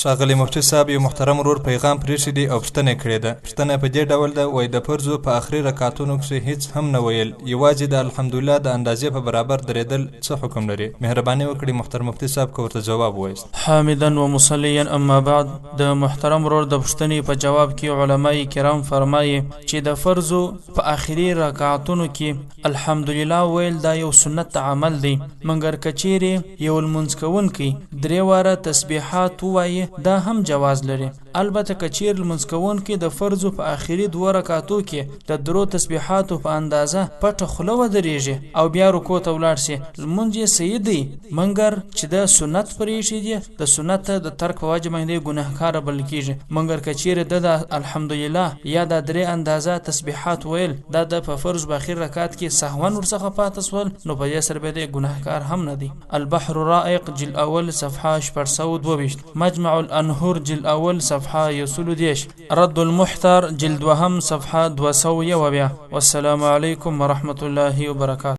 ښاغلی مفتي صاحب یو محترم ورور پیغام پرېښی دی او پوښتنه یې کړې ده. پوښتنه په دې ډول ده، وایي د فرضو په آخري رکعتونو کښې هېڅ هم نه ویل، یوازې د الحمدلله د اندازې په برابر درېدل څه حکم لري؟ مهرباني وکړئ محترم مفتي صاحب که ورته جواب ووایست. حامدا و مصلیا اما بعد. د محترم ورور د پوښتنې په جواب کې علماء کرام فرمایي چې د فرضو په آخري رکعتونو کې الحمدلله ویل دا یو سنت عمل دی، مګر که چیرې یو لمونځ کوونکی درې واره تسبیحات ووایي دا هم جواز لري. البته که چیر لمونځ کوونکی د فرضو په آخري 2 رکعتو کې د درو تسبیحاتو په اندازه پټه خوله ودرېږي او بیا رکوع ته ولاړ شي، لمونځ یې صحیح دی، مګر چې د سنت پرېښي دي د سنت د ترک په وجه باندې ګناهکاره بلل کېږي. مګر که چیرې د الحمدلله یا د 3 اندازه تسبیحات ویل دا د په فرض په آخر رکعت کې سهوا ورڅخه پاتې سول، نو په دې سره به د ګناهکار هم نه دی. البحر رائق جلد اول صفحه 422، مجمع الانهور جلد اول صفحه 110، رد المحتر جلد وهم صفحه 201. والسلام علیکم ورحمة الله وبرکاته.